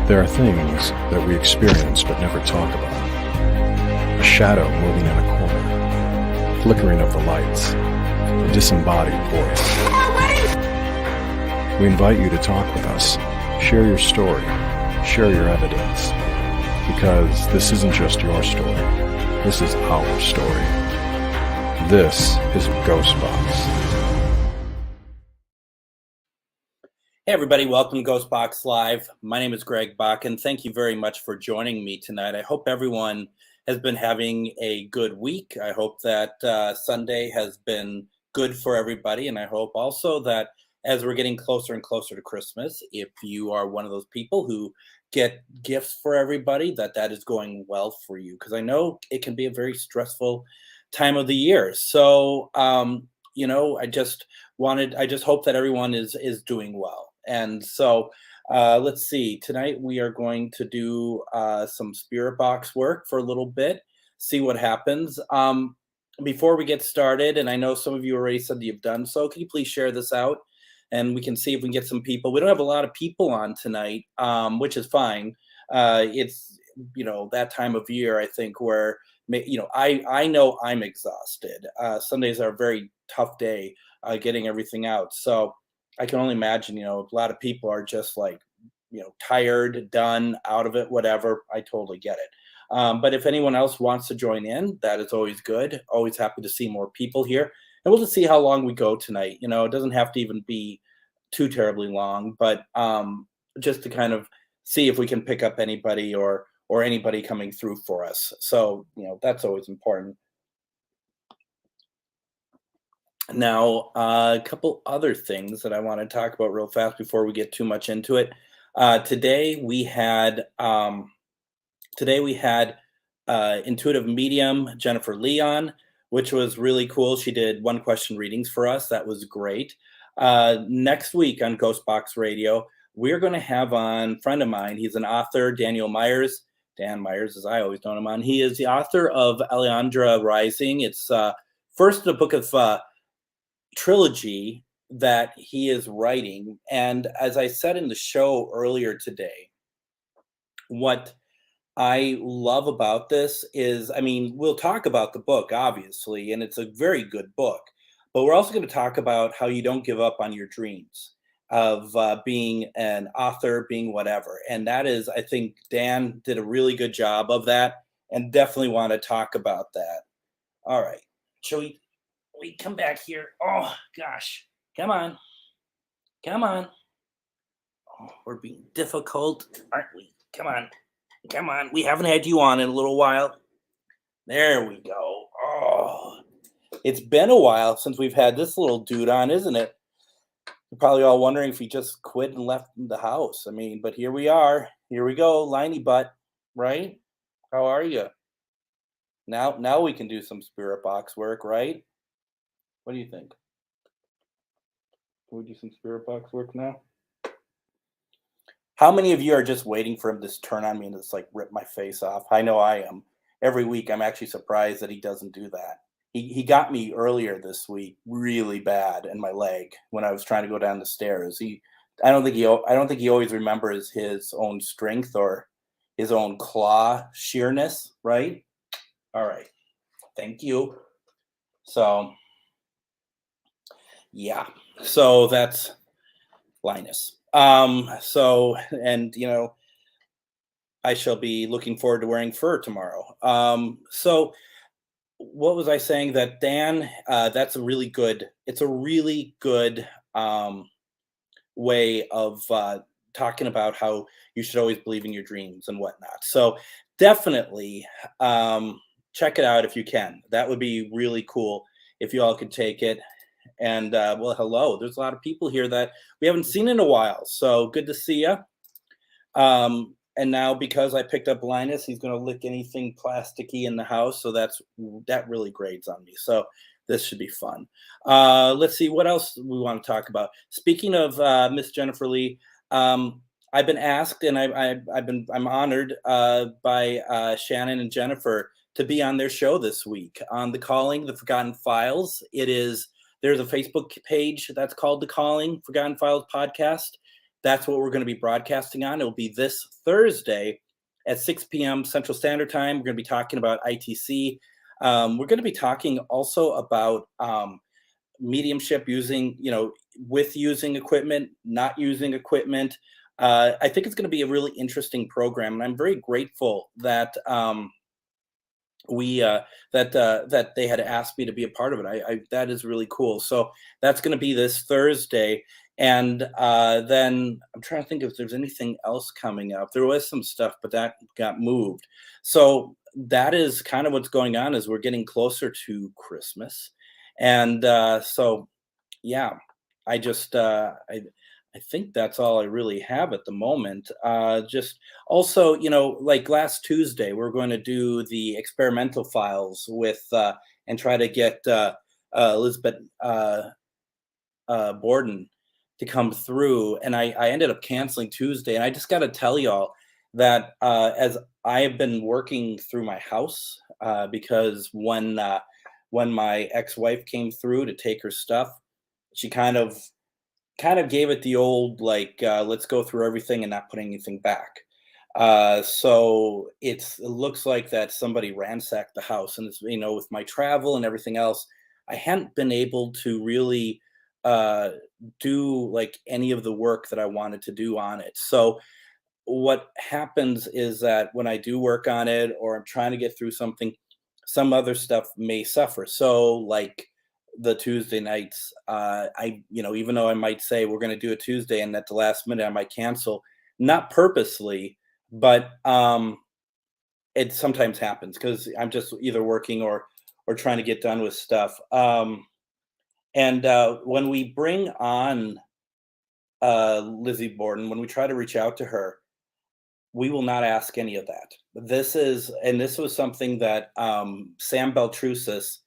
There are things that we experience but never talk about. A shadow moving in a corner, flickering of the lights, a disembodied voice. We invite you to talk with us, share your story, share your evidence, because this isn't just your story, this is our story. This is GhostBox. Hey everybody, welcome to GhostBox Live. My name is Greg Bakun. Thank you very much for joining me tonight. I hope everyone has been having a good week. I hope that Sunday has been good for everybody, and I hope also that as we're getting closer and closer to Christmas, if you are one of those people who get gifts for everybody, that is going well for you, because I know it can be a very stressful time of the year. So, I just hope that everyone is doing well. And so let's see, tonight we are going to do some spirit box work for a little bit, see what happens. Before we get started, and I know some of you already said that you've done so, can you please share this out and we can see if we can get some people. We don't have a lot of people on tonight, which is fine. It's, that time of year, I think, where, I know I'm exhausted. Sundays are a very tough day getting everything out. So I can only imagine, a lot of people are just like, tired, done, out of it, whatever. I totally get it. But if anyone else wants to join in, that is always good. Always happy to see more people here. And we'll just see how long we go tonight. It doesn't have to even be too terribly long, but just to kind of see if we can pick up anybody or anybody coming through for us. So, that's always important. Now, a couple other things that I want to talk about real fast before we get too much into it. Today we had intuitive medium Jennifer Leon, which was really cool. She did one question readings for us. That was great. Next week on GhostBox Radio, we're going to have on a friend of mine. He's an author, Daniel Myers. Dan Myers, as I always know him on. He is the author of Alejandra Rising. It's first a book of trilogy that he is writing. And as I said in the show earlier today, what I love about this is, we'll talk about the book, obviously, and it's a very good book, but we're also going to talk about how you don't give up on your dreams of being an author, being whatever. And that is, I think Dan did a really good job of that, and definitely want to talk about that. All right. Shall we come back here? Oh, gosh. Come on. Oh, we're being difficult, aren't we? Come on. We haven't had you on in a little while. There we go. Oh, it's been a while since we've had this little dude on, isn't it? You're probably all wondering if he just quit and left the house. But here we are. Here we go, liney butt, right? How are you? Now we can do some spirit box work, right? What do you think? Can we do some spirit box work now? How many of you are just waiting for him to turn on me and just like rip my face off? I know I am. Every week I'm actually surprised that he doesn't do that. He got me earlier this week really bad in my leg when I was trying to go down the stairs. I don't think he always remembers his own strength or his own claw sheerness, right? All right. Thank you. So yeah, so that's Linus. I shall be looking forward to wearing fur tomorrow. So what was I saying? That Dan, it's a really good way of talking about how you should always believe in your dreams and whatnot. So definitely check it out if you can. That would be really cool if you all could take it. And hello. There's a lot of people here that we haven't seen in a while. So good to see you. And now because I picked up Linus, he's going to lick anything plasticky in the house. So that really grades on me. So this should be fun. Let's see what else we want to talk about. Speaking of Miss Jennifer Lee, I've been asked, and I'm honored by Shannon and Jennifer to be on their show this week on The Calling, The Forgotten Files. There's a Facebook page that's called The Calling, Forgotten Files Podcast. that's what we're going to be broadcasting on. It'll be this Thursday at 6 p.m. Central Standard Time. We're going to be talking about ITC. We're going to be talking also about mediumship, using, with using equipment, not using equipment. I think it's going to be a really interesting program, and I'm very grateful that that they had asked me to be a part of it. That is really cool. So that's going to be this Thursday, and then I'm trying to think if there's anything else coming up. There was some stuff, but that got moved. So that is kind of what's going on as we're getting closer to Christmas, and so yeah, I just I think that's all I really have at the moment. Just also, like last Tuesday, we're going to do the experimental files with and try to get Elizabeth Borden to come through, and I ended up canceling Tuesday. And I just got to tell y'all that as I have been working through my house, because when my ex-wife came through to take her stuff, she kind of gave it the old, like, let's go through everything and not put anything back. So it looks like that somebody ransacked the house, and it's, with my travel and everything else, I hadn't been able to really do like any of the work that I wanted to do on it. So what happens is that when I do work on it, or I'm trying to get through something, some other stuff may suffer. So like the Tuesday nights, even though I might say we're going to do a Tuesday, and at the last minute I might cancel, not purposely, but it sometimes happens because I'm just either working or trying to get done with stuff. And when we bring on Lizzie Borden, when we try to reach out to her, we will not ask any of that. This was something that Sam Beltrusis,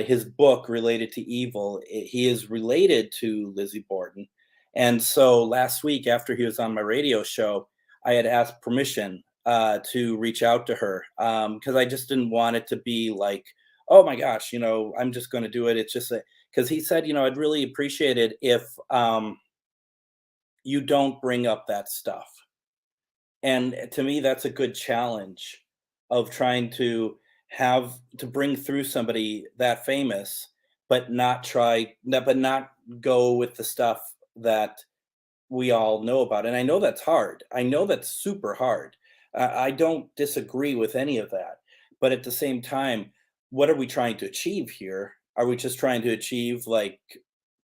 his book related to evil, he is related to Lizzie Borden. And so last week, after he was on my radio show, I had asked permission to reach out to her, because I just didn't want it to be like, oh my gosh, I'm just going to do it. It's just because he said, I'd really appreciate it if you don't bring up that stuff. And to me, that's a good challenge of trying to bring through somebody that famous, but not go with the stuff that we all know about. And I know that's hard. I know that's super hard. I don't disagree with any of that. But at the same time, what are we trying to achieve here? Are we just trying to achieve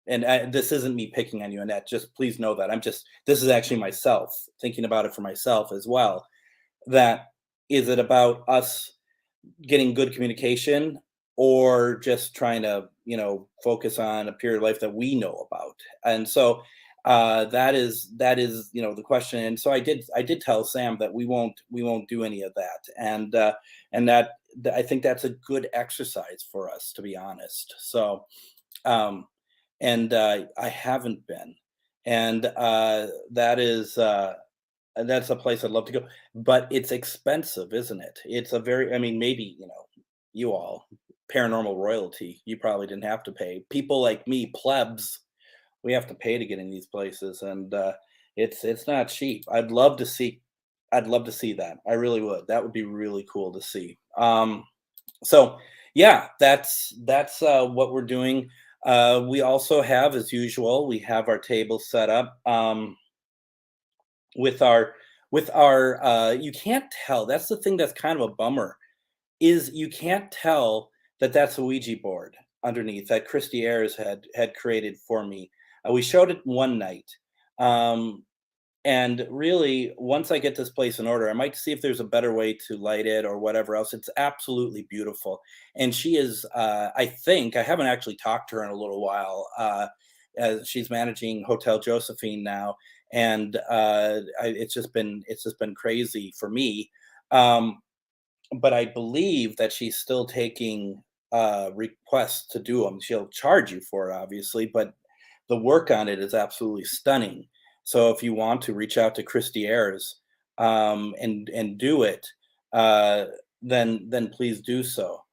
this isn't me picking on you, Annette, just please know that this is actually myself thinking about it for myself as well. That is it about us getting good communication, or just trying to, focus on a period of life that we know about? And so that is the question. And so I did tell Sam that we won't do any of that. And that I think that's a good exercise for us, to be honest. So and I haven't been, and that's a place I'd love to go, but it's expensive, isn't it? It's maybe, you all, paranormal royalty, you probably didn't have to pay. People like me, plebs, we have to pay to get in these places, and it's not cheap. I'd love to see that. I really would. That would be really cool to see. So yeah, that's what we're doing. We also have, as usual, we have our table set up with our you can't tell. That's the thing that's kind of a bummer, is you can't tell that that's a Ouija board underneath that Christy Ayers had created for me. We showed it one night. And really, once I get this place in order, I might see if there's a better way to light it or whatever else. It's absolutely beautiful. And she is, I think, I haven't actually talked to her in a little while. She's managing Hotel Josephine now. And it's just been crazy for me. But I believe that she's still taking requests to do them. She'll charge you for it, obviously, but the work on it is absolutely stunning. So if you want to reach out to Christy Ayers and do it, then please do so.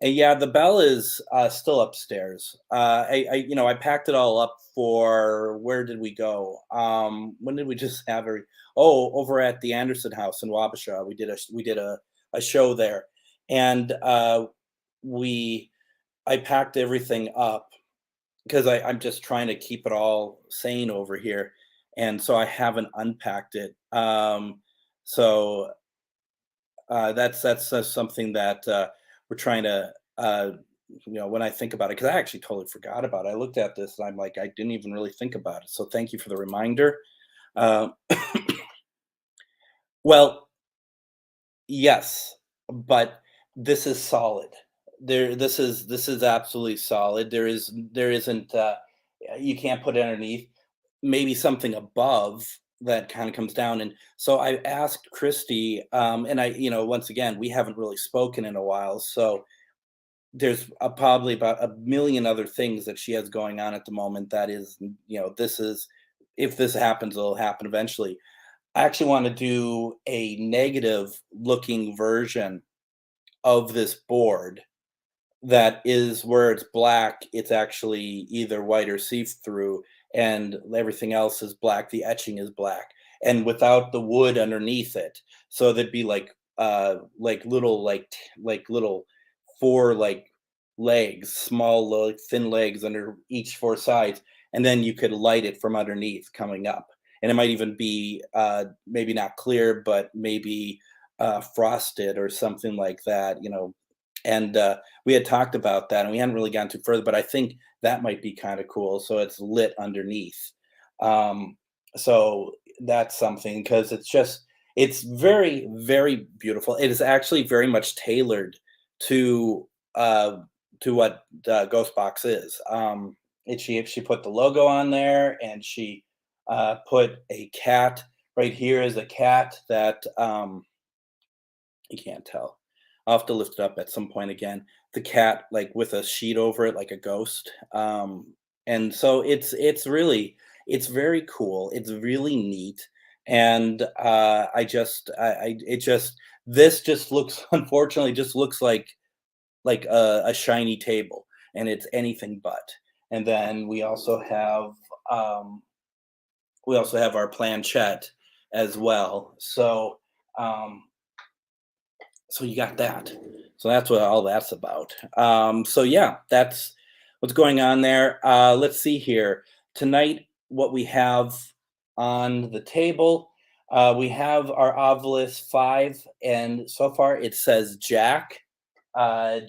And yeah, the bell is still upstairs. I packed it all up for where did we go? When did we just have her? Oh, over at the Anderson House in Wabasha. We did a show there, and we I packed everything up because I'm just trying to keep it all sane over here, and so I haven't unpacked it. So that's something that we're trying to, when I think about it, because I actually totally forgot about it. I looked at this and I'm like, I didn't even really think about it. So thank you for the reminder. Uh, well, yes, but this is solid. This is absolutely solid. There isn't you can't put it underneath. Maybe something above that kind of comes down. And so I asked Christy, and once again, we haven't really spoken in a while. So there's probably about a million other things that she has going on at the moment. That is, this is, if this happens, it'll happen eventually. I actually want to do a negative looking version of this board that is where it's black, it's actually either white or see-through, and everything else is black, the etching is black, and without the wood underneath it. So there'd be like little 4, like, legs, small, like, thin legs under each 4 sides, and then you could light it from underneath coming up. And it might even be, maybe not clear, but maybe, frosted or something like that, and, we had talked about that, and we hadn't really gone too further, but I think that might be kinda cool, so it's lit underneath. Um, so that's something because it's very, very beautiful. It is actually very much tailored to, what, GhostBox is. She put the logo on there, and she, put a cat. Right here is a cat that, you can't tell. I'll have to lift it up at some point again. The cat, like, with a sheet over it, like a ghost. And so it's very cool. It's really neat. And this just looks, unfortunately, just looks like a shiny table, and it's anything but. And then um, we also have our planchette as well. So you got that. So that's what all that's about. So yeah, that's what's going on there. Let's see here. Tonight, what we have on the table, we have our Ovilus 5, and so far it says Jack, Jack,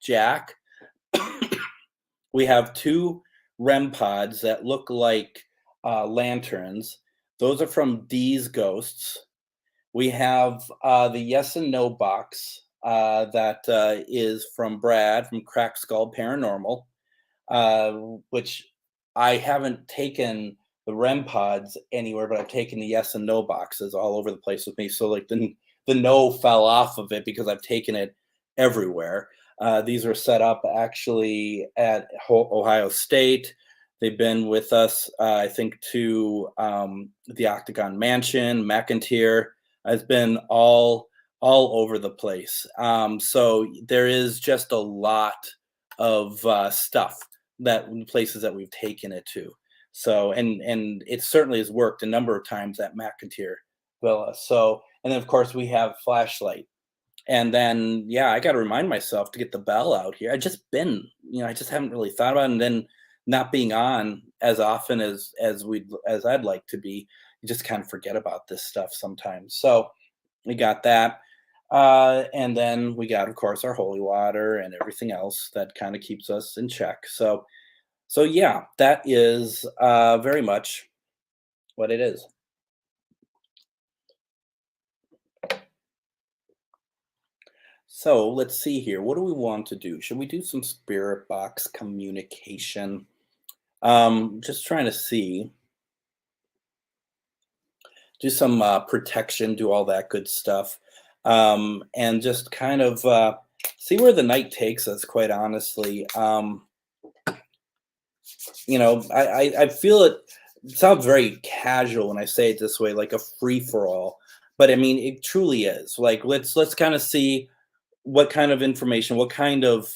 Jack. We have 2 REM pods that look like lanterns. Those are from D's Ghosts. We have the yes and no box that is from Brad from Crack Skull Paranormal, uh, which I haven't taken the REM pods anywhere, but I've taken the yes and no boxes all over the place with me. So like the no fell off of it because I've taken it everywhere. These were set up actually at Ohio State. They've been with us, I think, to the Octagon Mansion, McIntyre. Has been all over the place. So there is just a lot of stuff that places that we've taken it to. So and it certainly has worked a number of times at McIntyre Villa. So and then of course we have flashlight. And then yeah, I got to remind myself to get the bell out here. I just haven't really thought about it. And then not being on as often as I'd like to be, you just kind of forget about this stuff sometimes. So we got that. And then we got, of course, our holy water and everything else that kind of keeps us in check. So yeah, that is very much what it is. So let's see here. What do we want to do? Should we do some spirit box communication? Just trying to see. Do some protection, do all that good stuff, and just kind of see where the night takes us. Quite honestly, I feel it sounds very casual when I say it this way, like a free for all, but I mean it truly is. Like let's kind of see what kind of information, what kind of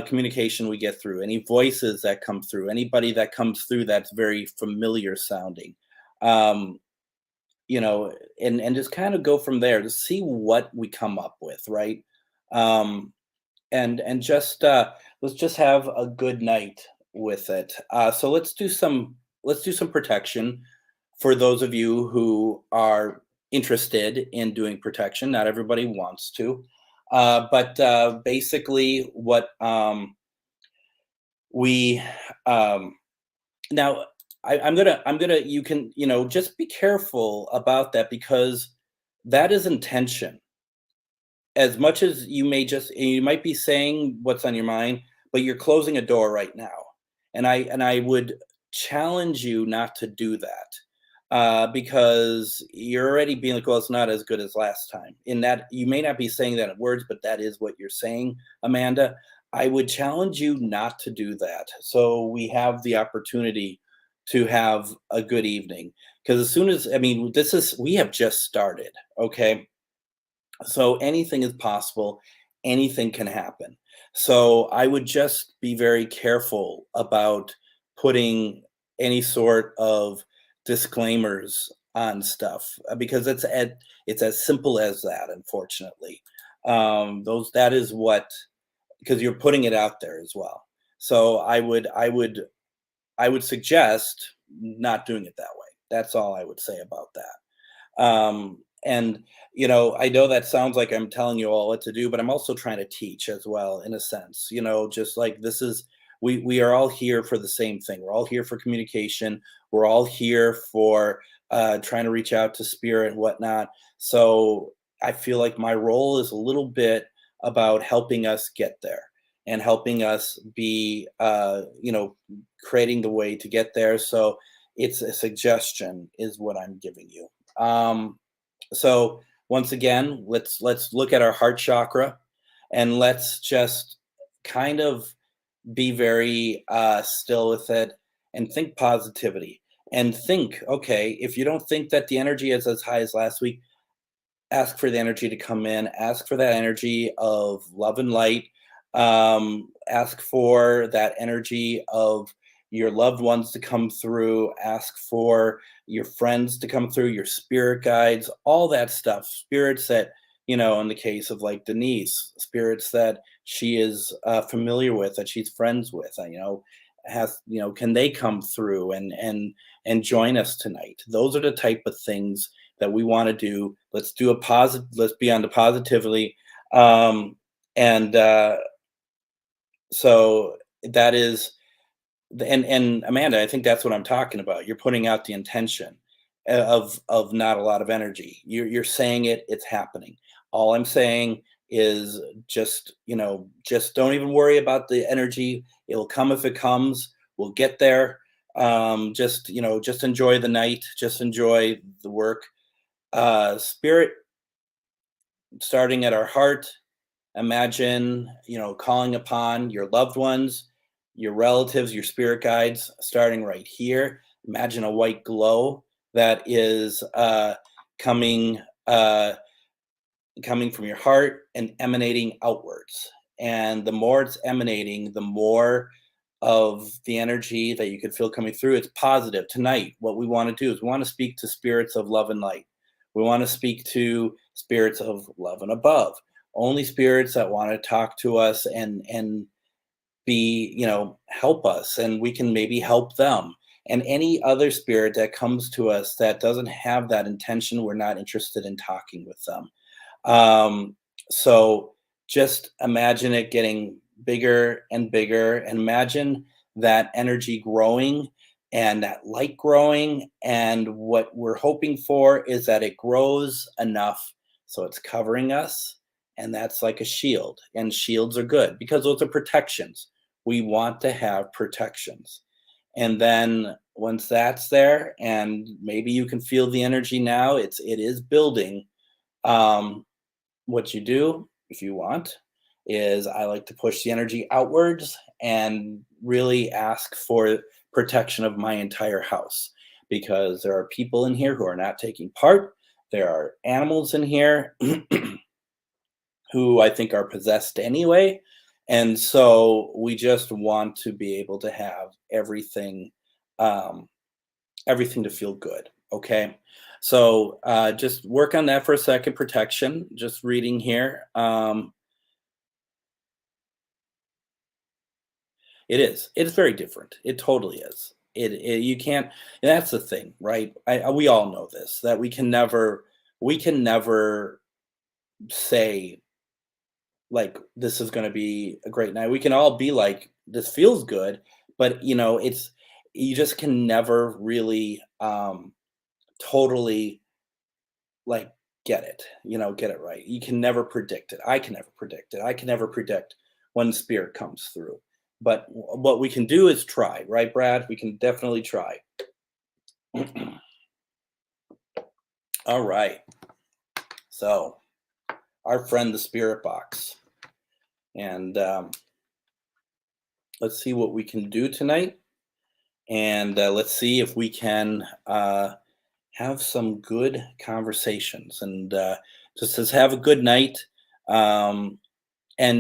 communication we get through, any voices that come through, anybody that comes through that's very familiar sounding. Um, and just kind of go from there to see what we come up with, right? Um, and just let's just have a good night with it. So let's do some protection for those of you who are interested in doing protection. Not everybody wants to, but basically, what we now I'm gonna you can just be careful about that because that is intention. As much as you might be saying what's on your mind, but you're closing a door right now. And I would challenge you not to do that. Because you're already being like, well, it's not as good as last time. In that you may not be saying that in words, but that is what you're saying, Amanda. I would challenge you not to do that. So we have the opportunity to have a good evening. Because as soon as, I mean, we have just started, okay? So anything is possible, anything can happen. So I would just be very careful about putting any sort of disclaimers on stuff because it's as simple as that, unfortunately. Those that is what because you're putting it out there as well. So I would suggest not doing it that way. That's all I would say about that. And I know that sounds like I'm telling you all what to do, but I'm also trying to teach as well, in a sense. Just like this is we are all here for the same thing. We're all here for communication. We're all here for trying to reach out to spirit and whatnot. So I feel like my role is a little bit about helping us get there and helping us be creating the way to get there. So it's a suggestion is what I'm giving you. So once again, let's look at our heart chakra, and let's just kind of be very still with it and think positivity. And think, okay, if you don't think that the energy is as high as last week, ask for the energy to come in. Ask for that energy of love and light. Ask for that energy of your loved ones to come through. Ask for your friends to come through, your spirit guides, all that stuff. Spirits that, in the case of like Denise, spirits that she is familiar with, that she's friends with, can they come through and join us tonight? Those are the type of things that we want to do. Let's do a positive. Let's be on the positively, and so that is and Amanda, I think that's what I'm talking about. You're putting out the intention of not a lot of energy. You're saying it's happening. All I'm saying is just don't even worry about the energy. It'll come if it comes. We'll get there. Just enjoy the night. Just enjoy the work. Spirit starting at our heart. Imagine, calling upon your loved ones, your relatives, your spirit guides, starting right here. Imagine a white glow that is coming coming from your heart and emanating outwards. And the more it's emanating, the more of the energy that you could feel coming through. It's positive. Tonight, what we want to do is we want to speak to spirits of love and light. We want to speak to spirits of love and above. Only spirits that want to talk to us and be, help us, and we can maybe help them. And any other spirit that comes to us that doesn't have that intention, we're not interested in talking with them. So just imagine it getting bigger and bigger, and imagine that energy growing and that light growing. And what we're hoping for is that it grows enough so it's covering us. And that's like a shield. And shields are good because those are protections. We want to have protections. And then once that's there, and maybe you can feel the energy now, it is building. What you do, if you want, is I like to push the energy outwards and really ask for protection of my entire house, because there are people in here who are not taking part. There are animals in here who I think are possessed anyway. And so we just want to be able to have everything, um, everything to feel good. Okay. So just work on that for a second. Protection, just reading here. It is. It's very different. It totally is. You can't. And that's the thing, right? We all know this, that we can never say like this is going to be a great night. We can all be like this feels good, but it's you just can never really totally like get it, get it right. You can never predict it. I can never predict it. I can never predict when spirit comes through. But what we can do is try, right, Brad? We can definitely try. All right. So, our friend, the spirit box. And let's see what we can do tonight. And let's see if we can have some good conversations. And just says, have a good night. And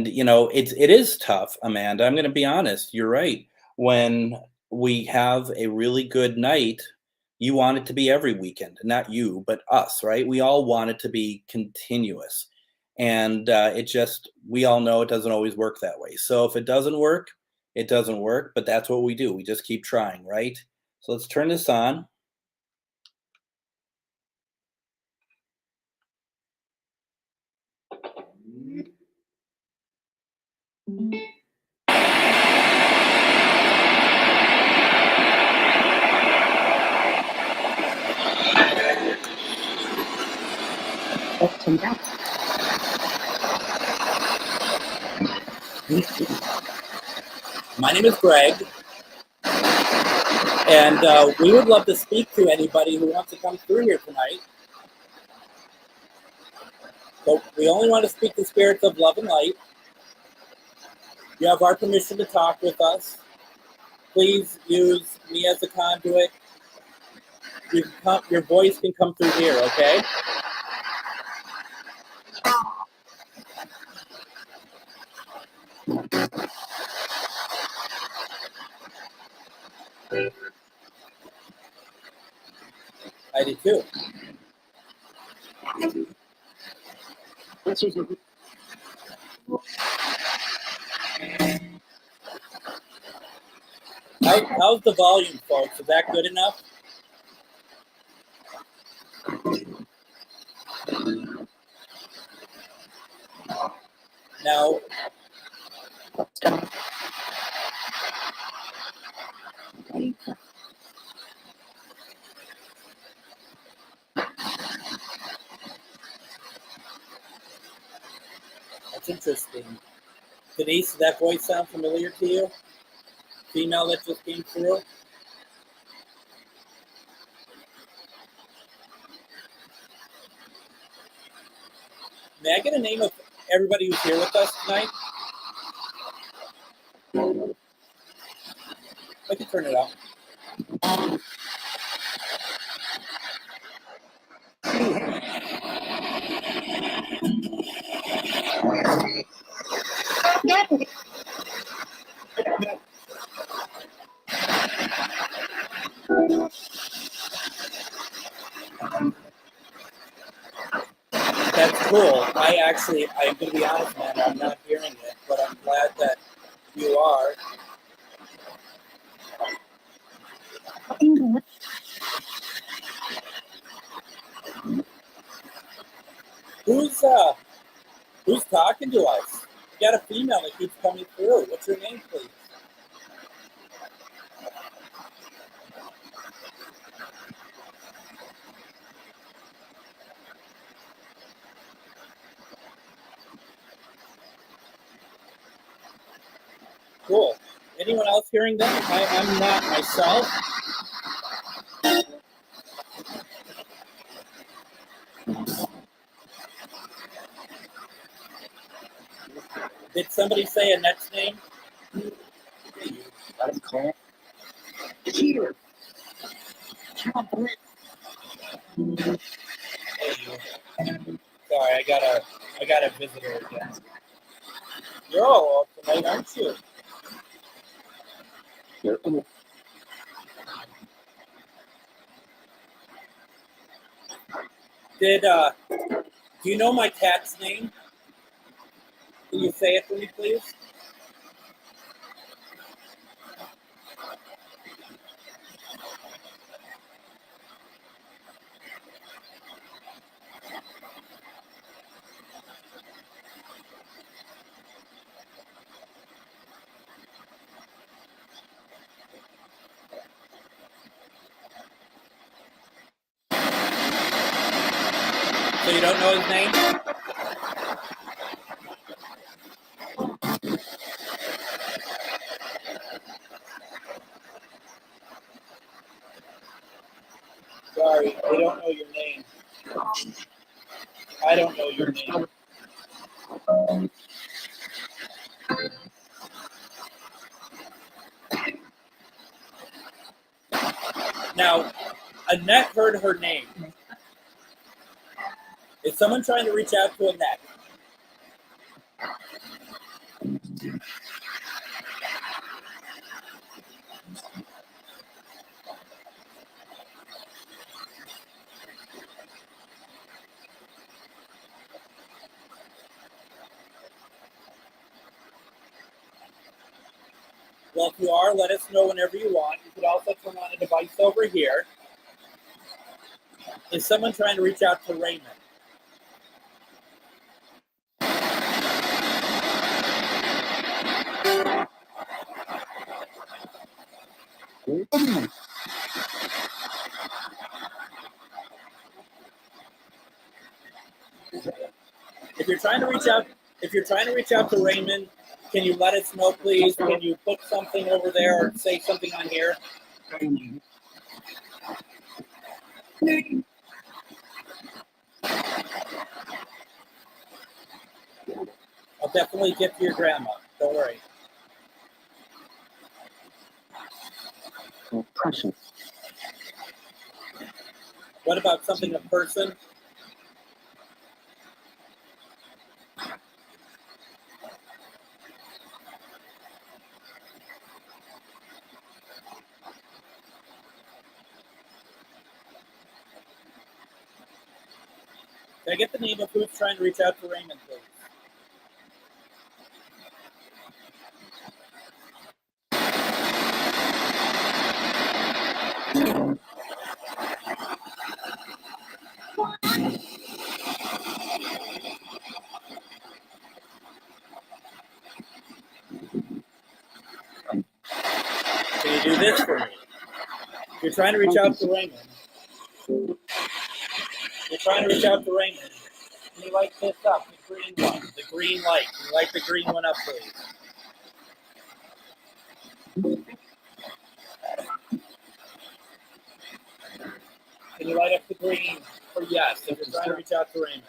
it is tough, Amanda. I'm going to be honest. You're right. When we have a really good night, you want it to be every weekend, not you, but us, right? We all want it to be continuous. And we all know it doesn't always work that way. So if it doesn't work, it doesn't work, but that's what we do. We just keep trying, right? So let's turn this on. My name is Greg, and we would love to speak to anybody who wants to come through here tonight. So we only want to speak to spirits of love and light. You have our permission to talk with us. Please use me as a conduit. Your voice can come through here, okay? I do too. How's the volume, folks? Is that good enough? Now, that's interesting. Denise, does that voice sound familiar to you? Female that just came through? May I get a name of everybody who's here with us tonight? I can turn it up. That's cool. I'm going to be honest, man, I'm not hearing it, but I'm glad that you are. Who's talking to us? We got a female that keeps coming through. What's your name, please? Cool. Anyone else hearing that? I'm not myself. Did somebody say a next name? Let him call. Cheater. Sorry, I gotta I got a visitor again. You're all up tonight, aren't you? Do you know my cat's name? Can you say it for me, please? So you don't know his name? Sorry, I don't know your name. I don't know your name. Now, Annette heard her name. Is someone trying to reach out to Annette? Well, if you are, let us know whenever you want. You could also turn on a device over here. Is someone trying to reach out to Raymond? If you're trying to reach out to Raymond, can you let us know, please? Can you put something over there or say something on here? I'll definitely get to your grandma. Don't worry. Precious. What about something a person? Can I get the name of who's trying to reach out to Raymond, please? Can you do this for me? If you're trying to reach out to Raymond. You're trying to reach out to Raymond. Can you light this up, the green one, the green light? Can you light the green one up, please? Can you light up the green for yes if you're trying to reach out to Raymond?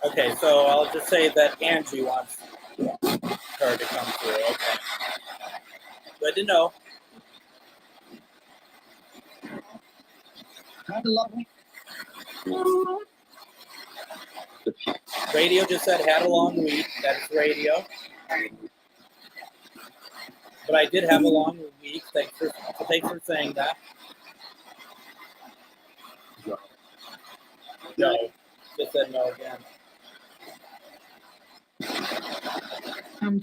Okay, so I'll just say that Angie wants her to come through. Okay. Good to know. Radio just said had a long week. That is radio. But I did have a long week. Thanks for saying that. No. Just said no again. You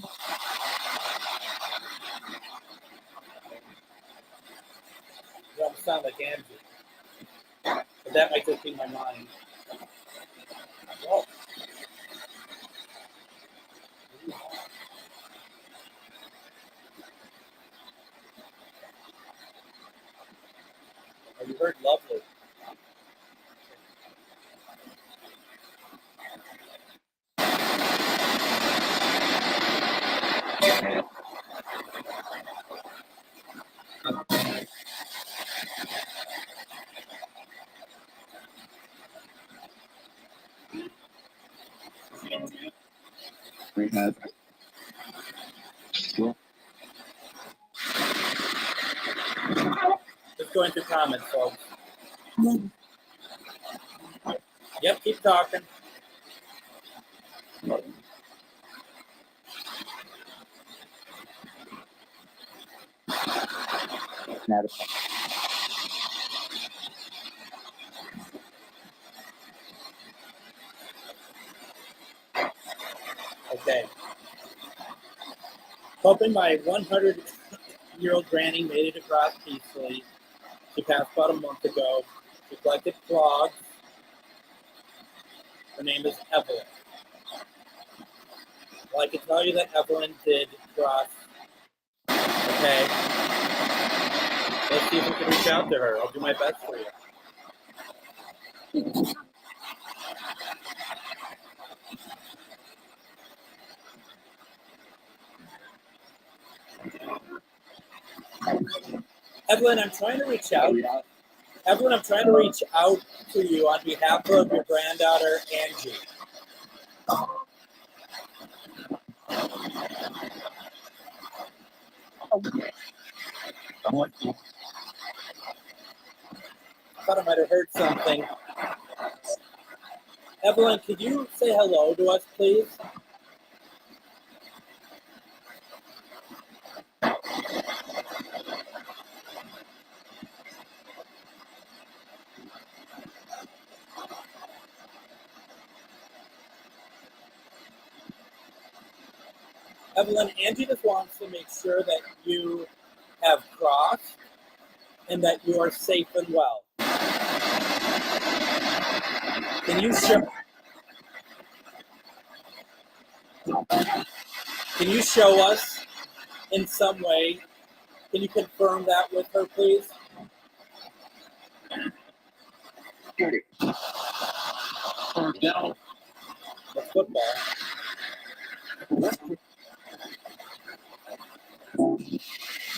don't sound like Angie. But that might just be my mind. Well, you heard lovely. have. Just going through comments, folks. Yep, keep talking. Okay. Hoping my 100-year-old granny made it across peacefully. She passed about a month ago. She collected clogs. Her name is Evelyn. Well, I can tell you that Evelyn did cross. Okay. Let's see if we can reach out to her. I'll do my best for you. Evelyn, I'm trying to reach out. Evelyn, I'm trying to reach out to you on behalf of your granddaughter, Angie. I thought I might have heard something. Evelyn, could you say hello to us, please? Evelyn, Angie just wants to make sure that you have crossed and that you are safe and well. Can you show us in some way? Can you confirm that with her, please? No. The football.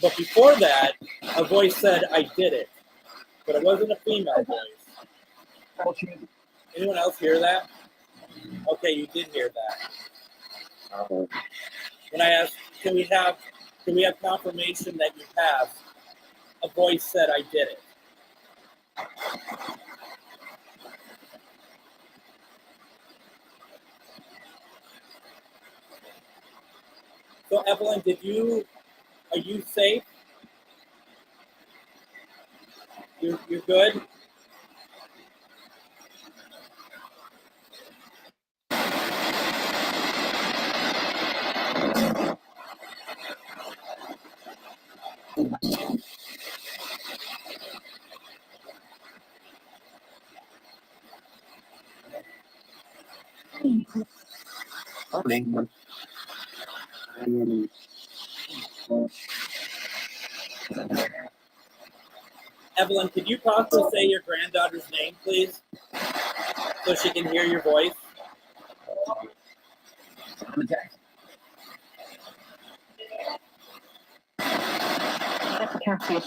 But before that, a voice said, "I did it," but it wasn't a female voice. Anyone else hear that? Okay, you did hear that. When I asked, can we have confirmation that you passed? A voice said, "I did it." So Evelyn, are you safe? You're good? Evelyn, could you possibly say your granddaughter's name, please? So she can hear your voice? That's Cassie.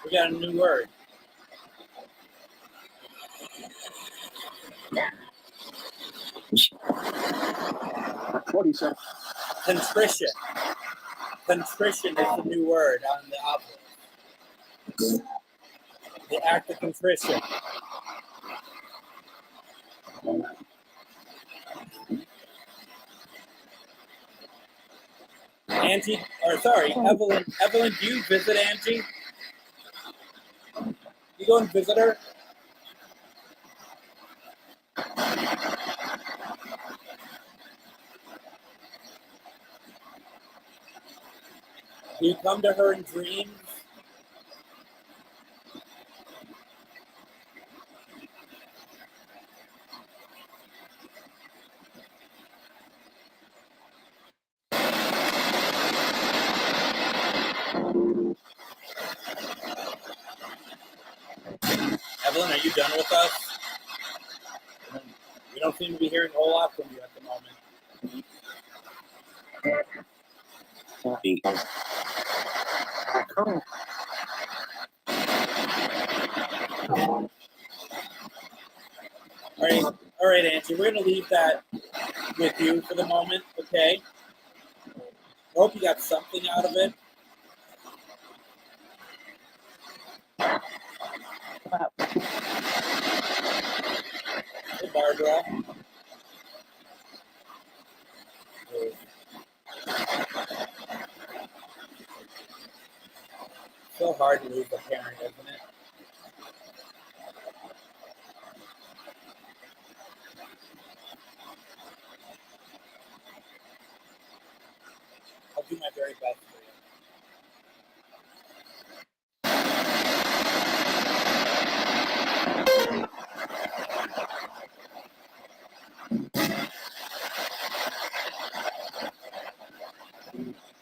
We got a new word. What do you say? Contrition. Contrition is the new word on the object. The act of contrition. Evelyn, do you visit Angie? You go and visit her? Do you come to her in dreams? Evelyn, are you done with us? We don't seem to be hearing a whole lot from you at the moment. All right, Angie, we're going to leave that with you for the moment, okay? I hope you got something out of it. Hey, Barbara. So hard to lose a parent, isn't it? I'll do my very best for you.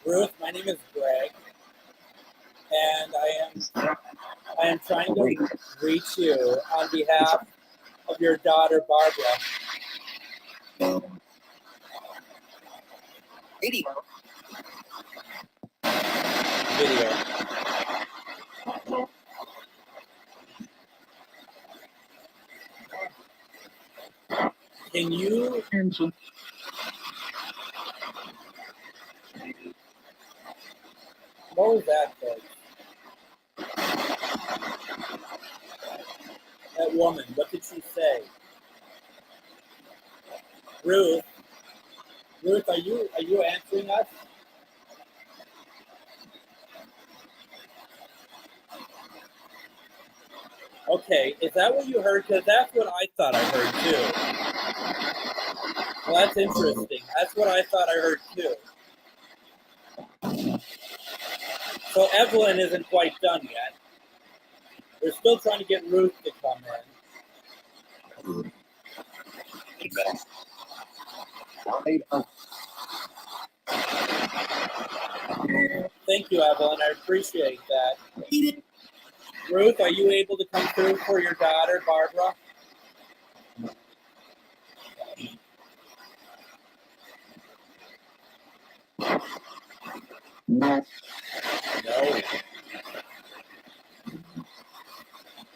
Ruth, my name is Greg, and I am trying to reach you on behalf of your daughter, Barbara. Video. Can you what was that, folks? That woman, what did she say? Ruth, are you answering us? Okay, is that what you heard? Because that's what I thought I heard too. Well, that's interesting. That's what I thought I heard too. So Evelyn isn't quite done yet. We're still trying to get Ruth to come in. Thank you, Evelyn. I appreciate that. Ruth, are you able to come through for your daughter, Barbara? No.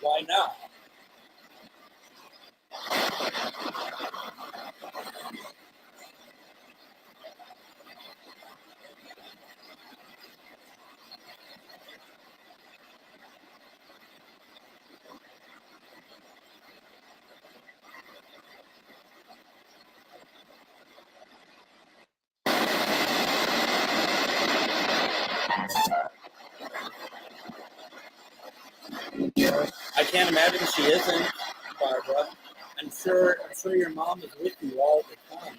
Why not? I can't imagine she isn't, Barbara. I'm sure your mom is with you all the time.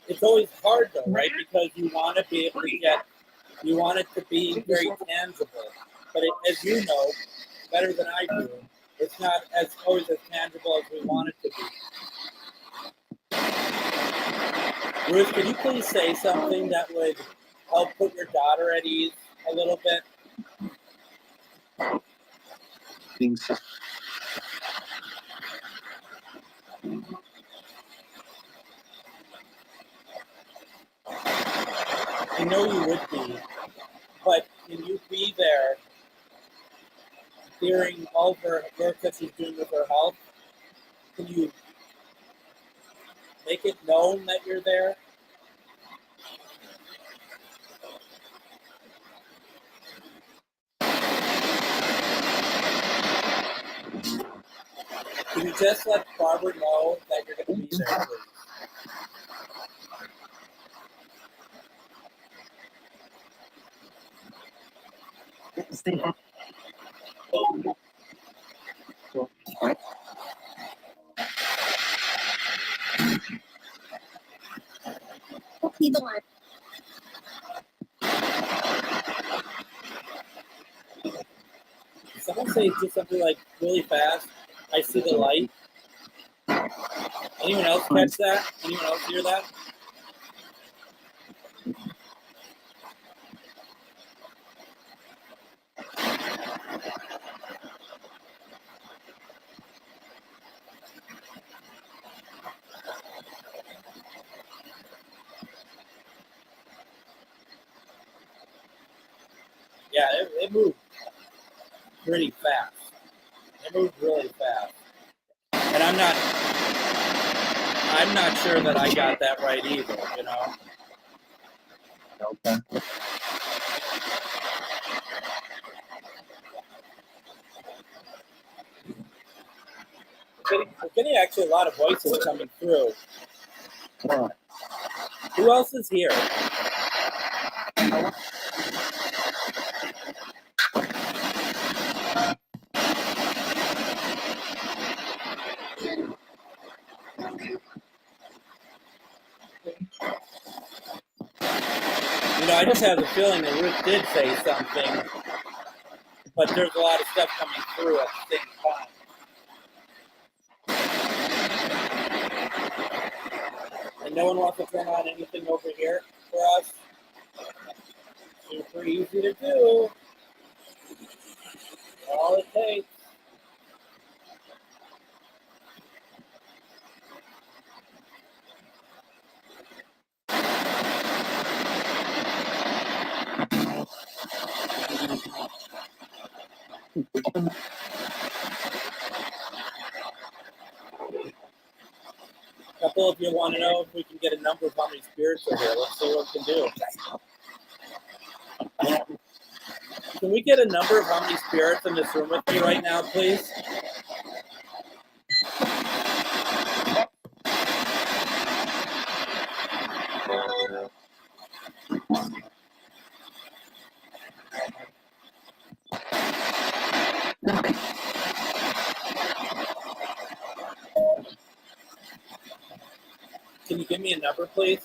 It's always hard though, right? Because you want to be able to you want it to be very tangible. But as you know, better than I do, it's not always as tangible as we want it to be. Ruth, could you please say something that would help put your daughter at ease a little bit? I know you would be, but can you be there during all of her work that she's doing with her health? Can you make it known that you're there? Can you just let Barbara know that you're going to be there, please? Someone say just something like really fast. I see the light. Anyone else catch that? Anyone else hear that? it moved pretty fast. It moved really fast. And I'm not sure that I got that right either, you know. Okay. We're getting actually a lot of voices coming through. Right. Who else is here? You know, I just have the feeling that Ruth did say something, but there's a lot of stuff coming through at the same time. And no one wants to turn on anything over here for us. Super easy to do. All it takes. A couple of you want to know if we can get a number of how many spirits are here. Let's see what we can do. Can we get a number of how many spirits in this room with me right now, please? Can you give me a number, please?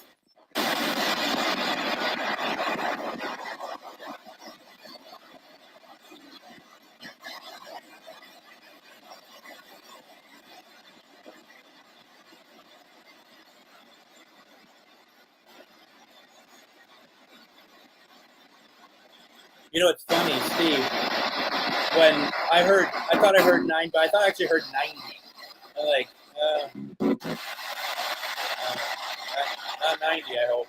You know, it's funny, Steve, when I thought I heard 9, but I thought I actually heard 90. I'm like, not 90, I hope.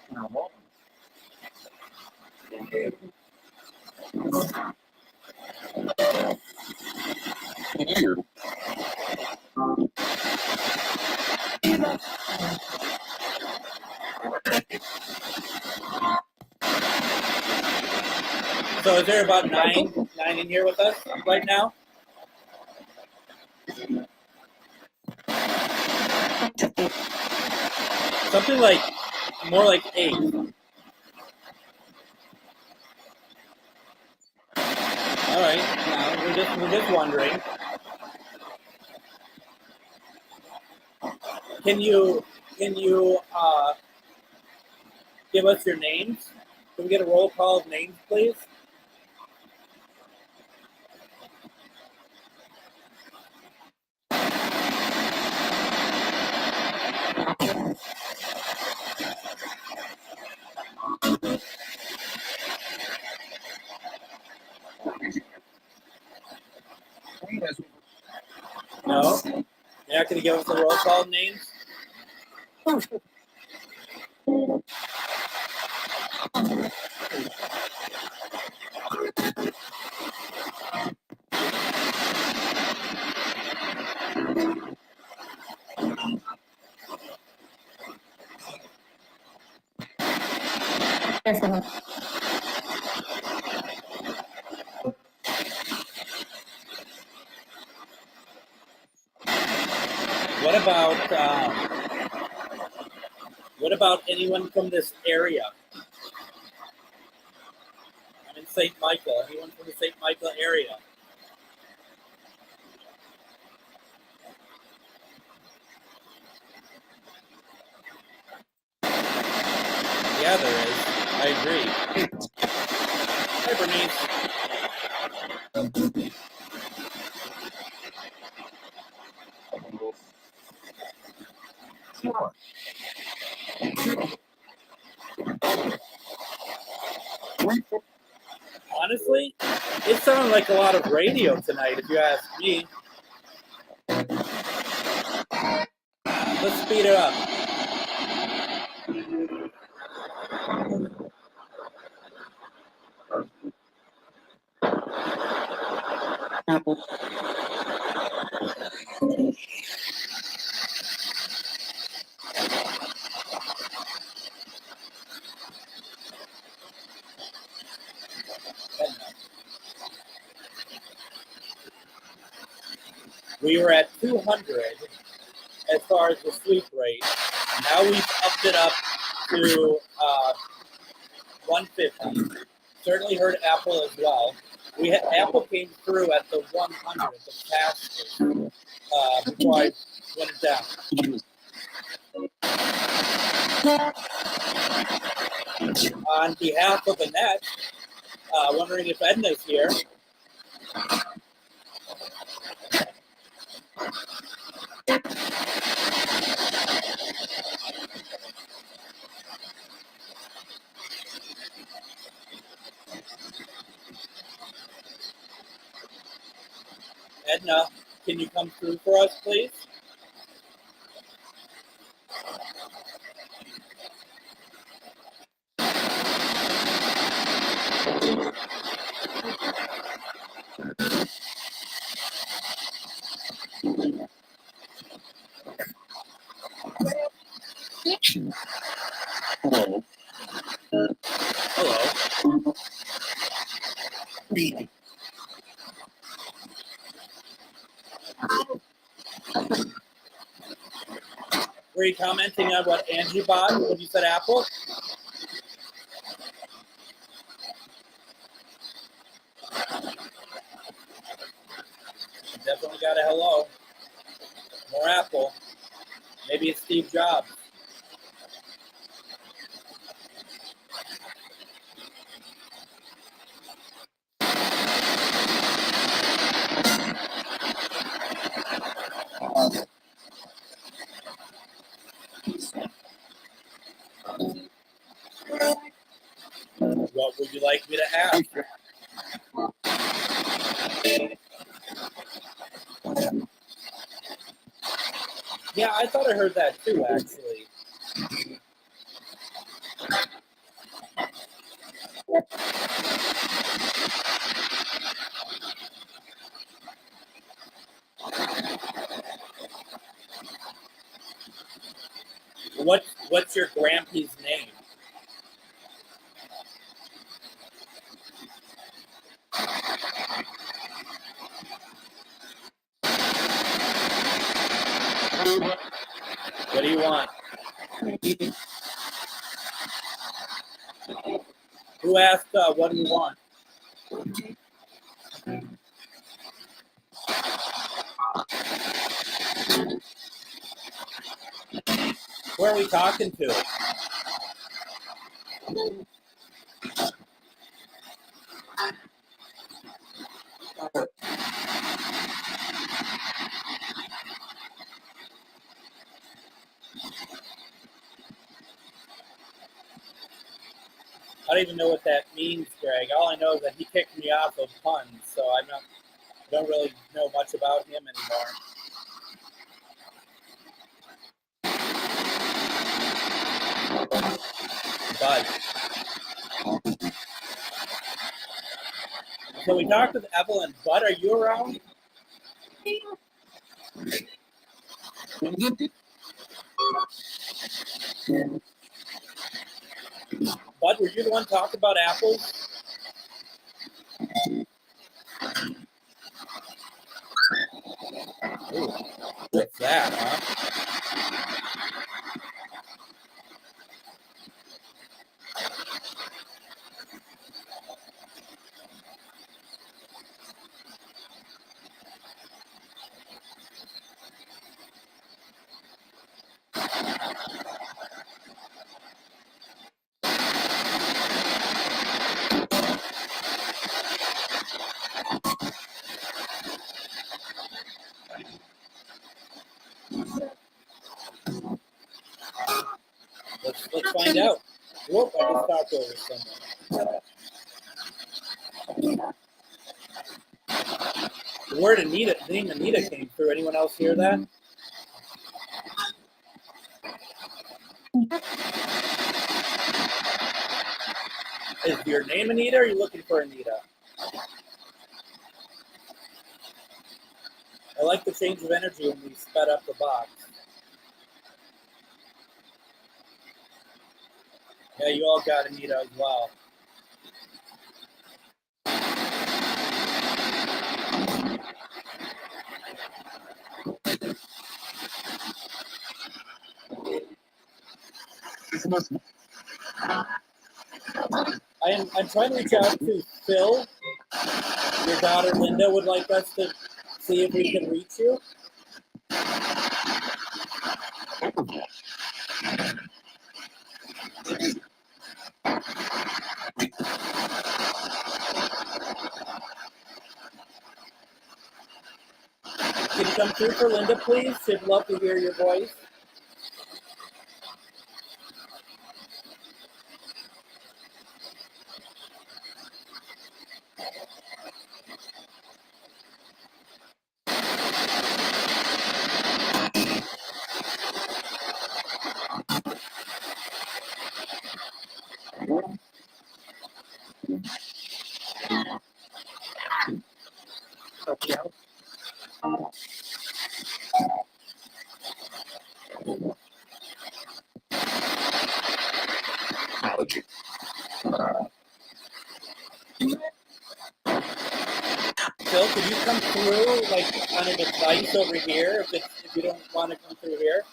So is there about nine in here with us right now? Something like, more like 8. All right, now we're just wondering. Can you give us your names? Can we get a roll call of names, please? No? You're not going to give us a roll call of names? What about anyone from this area? I'm in St. Michael. Anyone from the St. Michael area? Yeah, there is. I agree. Hi, Bernice. Honestly, it sounded like a lot of radio tonight, if you ask me. Let's speed it up. Apple. We were at 200 as far as the sleep rate. Now we've upped it up to 150. Certainly heard Apple as well. Apple came through at the 100, the fastest, before I went it down. On behalf of Annette, wondering if Edna's here. Edna, can you come through for us, please? Hello. Hello. Were you commenting on what Angie bought when you said Apple? Definitely got a hello. More Apple. Maybe it's Steve Jobs. What would you like me to ask? Yeah, I thought I heard that too, actually. What's your Grampy's name? What do you want? Who asked, what do you want? Who are we talking to? I don't even know what that means, Greg. All I know is that he kicked me off of puns, so I don't really know much about him anymore. But so we talked with Evelyn. Bud, are you around? Bud, were you the one talking about apples? Ooh, what's that, huh? Let's find out. Whoop, I just talked over someone. The word name Anita came through. Anyone else hear that? Is your name Anita, or are you looking for Anita? like the change of energy when we sped up the box. Yeah, you all got Anita as well. I'm trying to reach out to Phil. Your daughter Linda would like us to see if we can reach you. Can you come through for Linda, please? She'd love to hear your voice. Phil, could you come through like on a device over here if you don't want to come through here?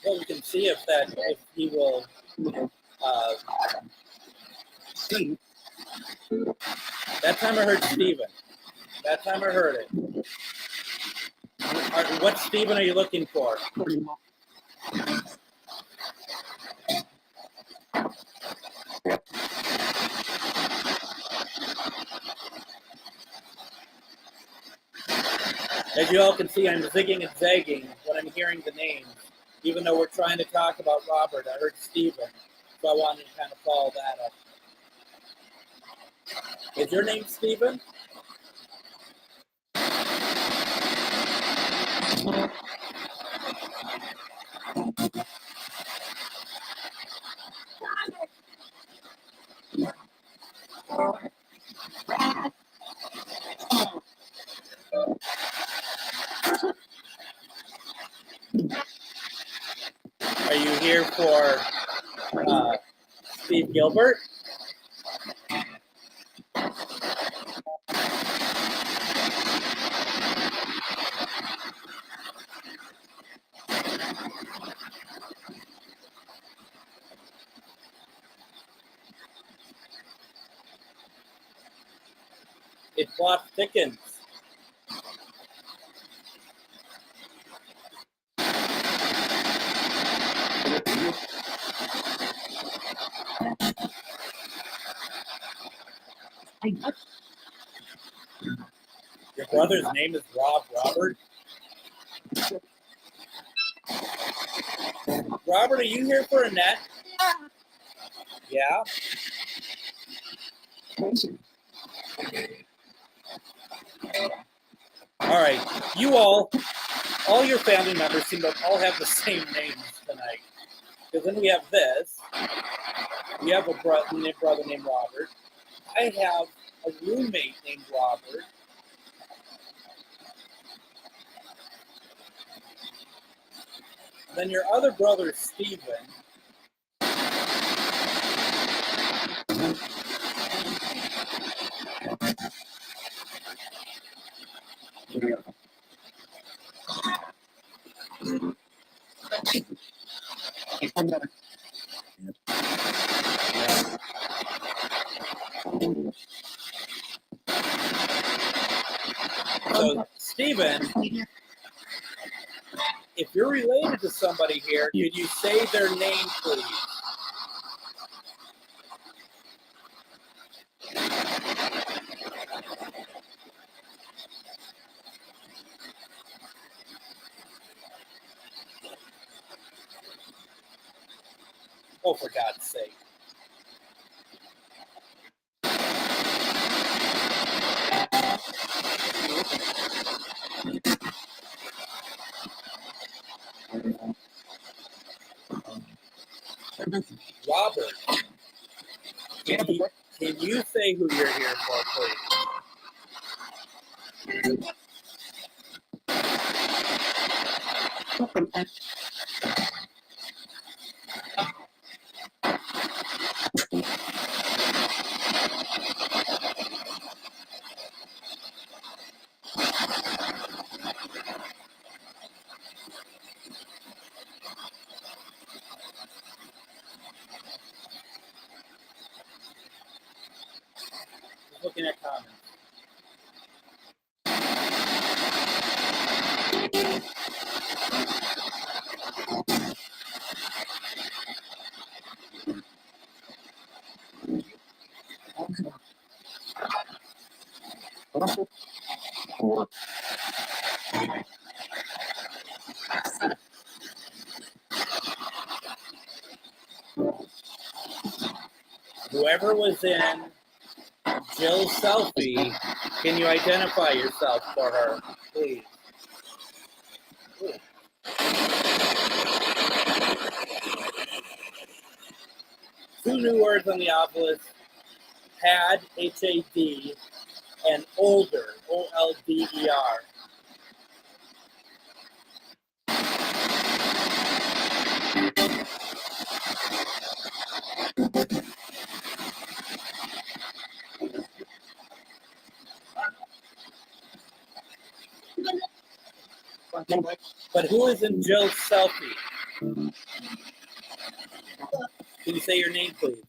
Well, we can see if he will. That time I heard Steven. That time I heard it. What Steven are you looking for? As you all can see, I'm zigging and zagging when I'm hearing the names. Even though we're trying to talk about Robert, I heard Steven. So I wanted to kind of follow that up. Is your name Steven? Are you here for Steve Gilbert? It plot thickens. Your brother's name is Robert? Robert, are you here for Annette? Yeah? All right, you all your family members seem to all have the same names tonight. Because then we have this. We have a brother named Robert. I have a roommate named Robert. Then your other brother is Stephen. So, Stephen, if you're related to somebody here, could you say their name, please? Oh, for God's sake. Robert, can you say who you're here for, please? Just looking at comments. Whoever was in Jill's selfie, can you identify yourself for her, please? Ooh. Two new words on the obelisk: had, H-A-D, and older, O-L-D-E-R. But who is in Jill's selfie? Can you say your name, please?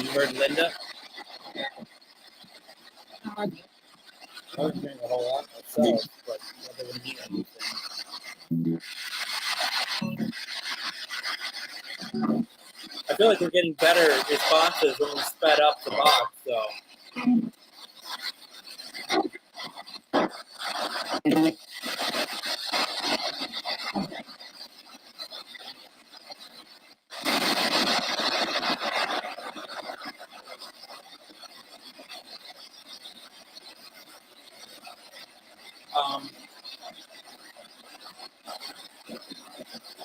You heard Linda? I was hearing a whole lot myself, but that doesn't mean anything. I feel like we're getting better responses when we sped up the box, so.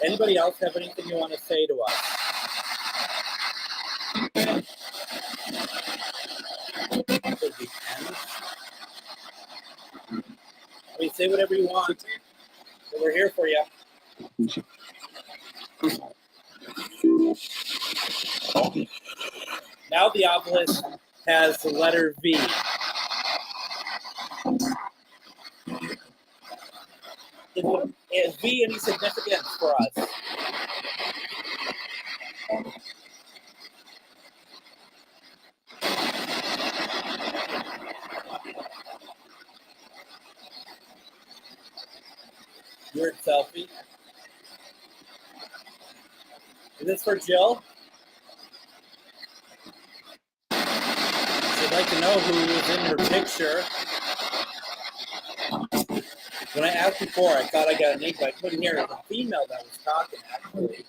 Anybody else have anything you want to say to us? I mean, say whatever you want. We're here for you. Now the obelisk has the letter V. Is V any significance for us? Weird selfie. Is this for Jill? She'd like to know who was in her picture. When I asked before, I thought I got a name, but I couldn't hear it. The female that was talking, actually.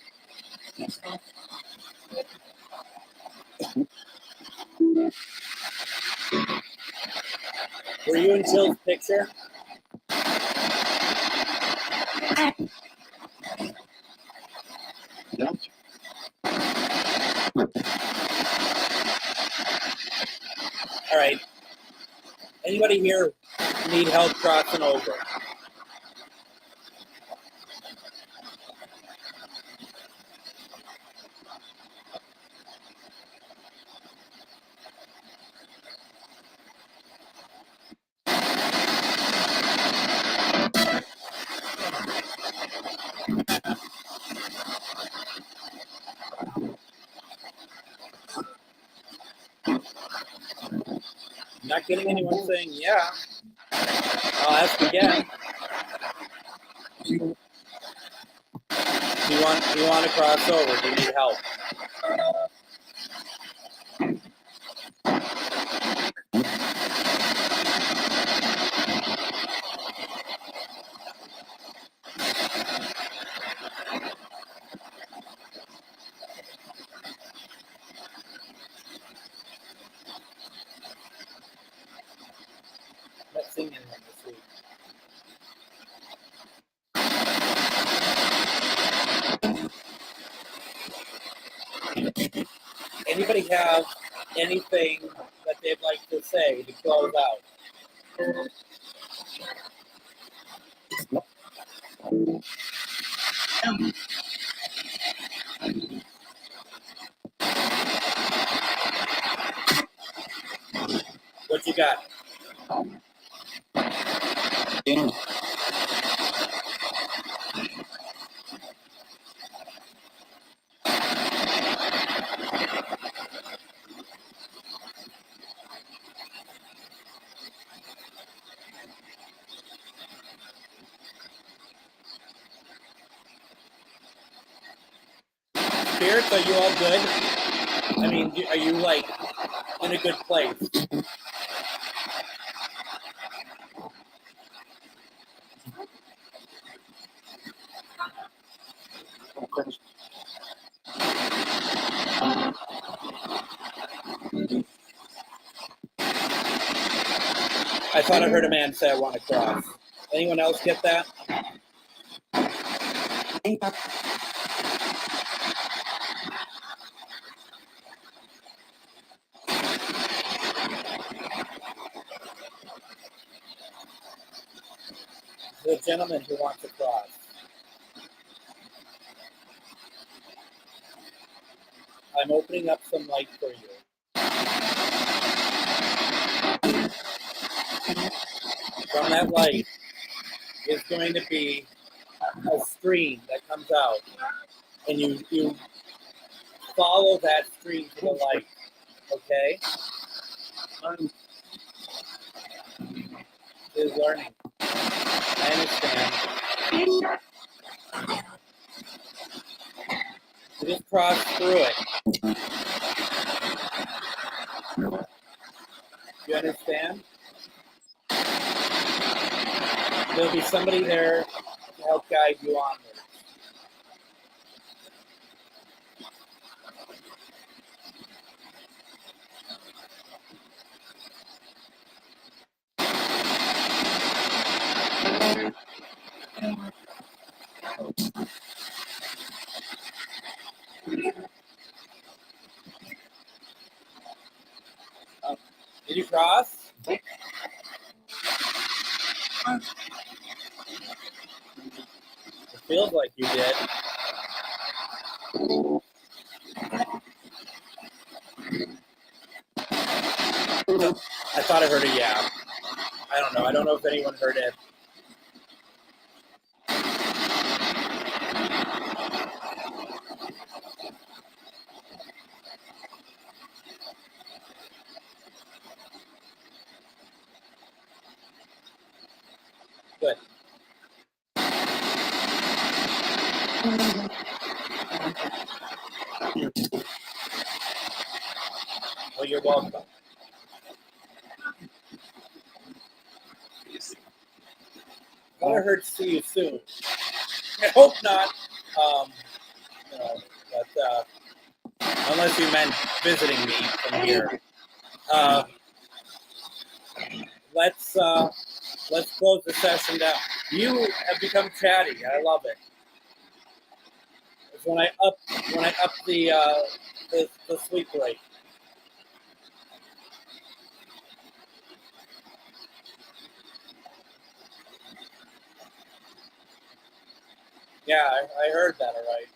Were you in Jill's picture? All right. Anybody here need help crossing over? Not getting anyone saying yeah. I'll ask again. want to cross over? Do you need help? Let's sing in this week. Anybody have anything that they'd like to say to close out? What you got? Spirits, are you all good? I mean, are you like in a good place? I thought I heard a man say, I want to cross. Anyone else get that? The gentleman who wants to cross. I'm opening up some light for you. From that light is going to be a stream that comes out, and you follow that stream to the light. Okay? Is learning. I understand. You just cross through it. You understand? There'll be somebody there to help guide you onward. Did you cross? It feels like you did. I thought I heard a yeah. I don't know. I don't know if anyone heard it. Good. Well, you're welcome. I heard see you soon. I hope not. But unless you meant visiting me from here. Let's close the session down. You have become chatty. I love it. It's when I up the sleep rate. Yeah, I heard that, all right.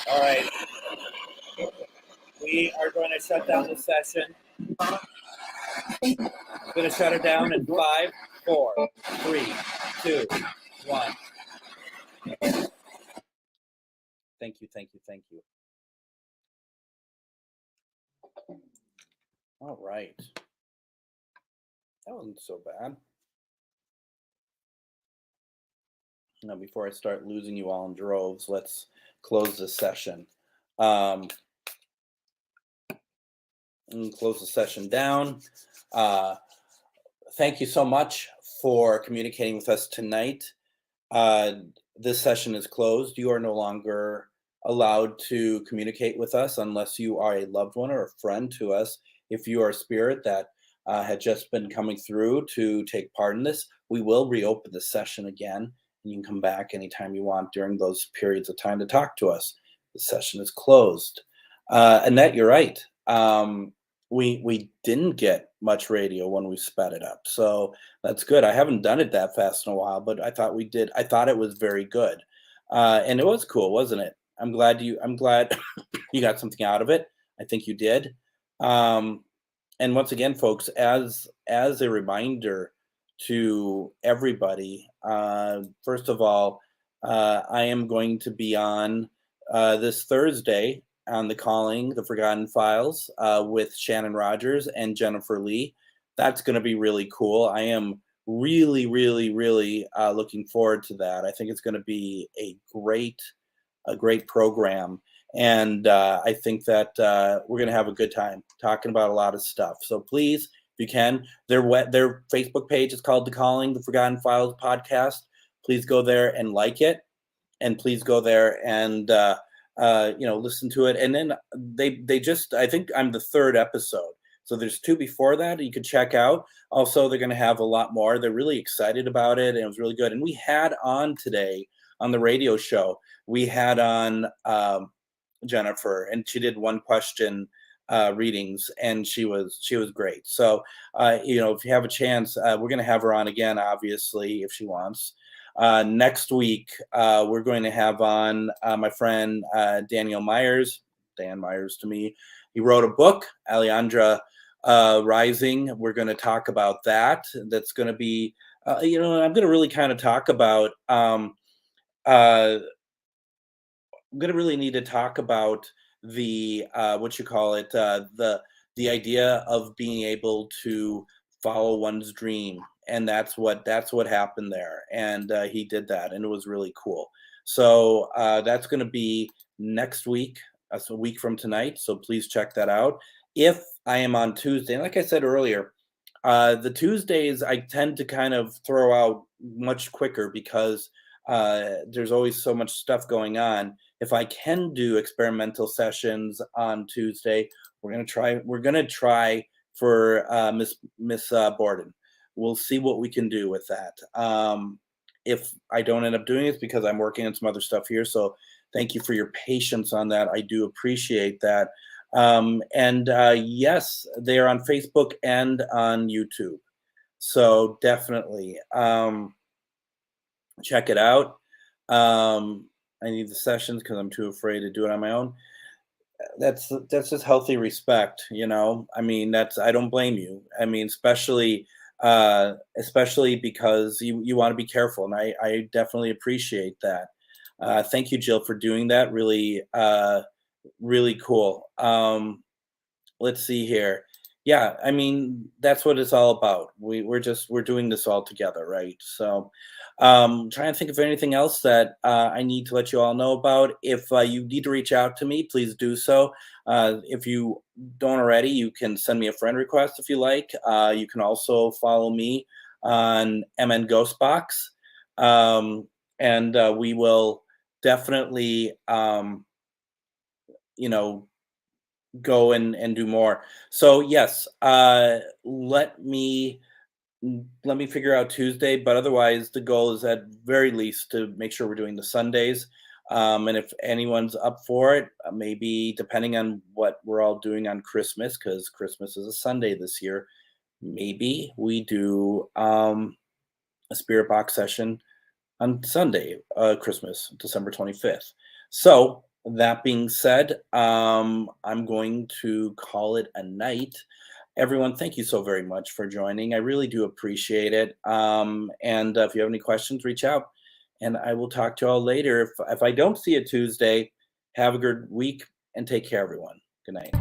All right. We are going to shut down the session. I'm going to shut it down in 5, 4, 3, 2, 1. Thank you, thank you, thank you. All right. That wasn't so bad. Now, before I start losing you all in droves, let's close this session. And close the session down. Thank you so much for communicating with us tonight. This session is closed. You are no longer allowed to communicate with us unless you are a loved one or a friend to us. If you are a spirit that had just been coming through to take part in this, we will reopen the session again. And you can come back anytime you want during those periods of time to talk to us. The session is closed. Annette, you're right. We didn't get much radio when we sped it up, so that's good. I haven't done it that fast in a while, but I thought we did. I thought it was very good, and it was cool, wasn't it? I'm glad you got something out of it. I think you did. And once again, folks, as a reminder to everybody, first of all, I am going to be on this Thursday on the Calling the Forgotten Files with Shannon Rogers and Jennifer Lee. That's going to be really cool. I am really, really, really looking forward to that. I think it's going to be a great program. And I think that we're going to have a good time talking about a lot of stuff. So please, if you can, their Facebook page is called The Calling the Forgotten Files podcast. Please go there and like it. And please go there and listen to it. And then they just, I think I'm the third episode. So there's 2 before that you could check out. Also, they're going to have a lot more. They're really excited about it, and it was really good. And we had on today on the radio show, we had on Jennifer, and she did 1 question readings, and she was great. So, if you have a chance, we're going to have her on again, obviously, if she wants. Next week, we're going to have on my friend Dan Myers to me. He wrote a book, Alejandra Rising. We're going to talk about that. That's going to be, I'm going to really kind of talk about, I'm going to really need to talk about the, the idea of being able to follow one's dream. And that's what happened there. And he did that, and it was really cool. So that's going to be next week. That's a week from tonight. So please check that out. If I am on Tuesday, and like I said earlier, the Tuesdays I tend to kind of throw out much quicker because there's always so much stuff going on. If I can do experimental sessions on Tuesday, we're gonna try for Miss Borden. We'll see what we can do with that. If I don't end up doing it, it's because I'm working on some other stuff here. So thank you for your patience on that. I do appreciate that. Yes, they are on Facebook and on YouTube. So definitely check it out. I need the sessions because I'm too afraid to do it on my own. That's just healthy respect, I mean, I don't blame you. I mean, especially because you want to be careful, and I definitely appreciate that. Thank you, Jill, for doing that. Really, really cool. Let's see here. Yeah, I mean, that's what it's all about. We're doing this all together, right? So trying to think of anything else that I need to let you all know about. If you need to reach out to me, please do so. If you don't already, you can send me a friend request if you like. You can also follow me on GhostBox. And we will definitely, go and do more. So yes, let me figure out Tuesday, but otherwise the goal is at very least to make sure we're doing the Sundays. And if anyone's up for it, maybe depending on what we're all doing on Christmas, because Christmas is a Sunday this year, maybe we do a spirit box session on Sunday, Christmas, December 25th. So that being said, I'm going to call it a night. Everyone, thank you so very much for joining. I really do appreciate it. And if you have any questions, reach out, and I will talk to you all later. If I don't see you Tuesday, have a good week and take care, everyone. Good night.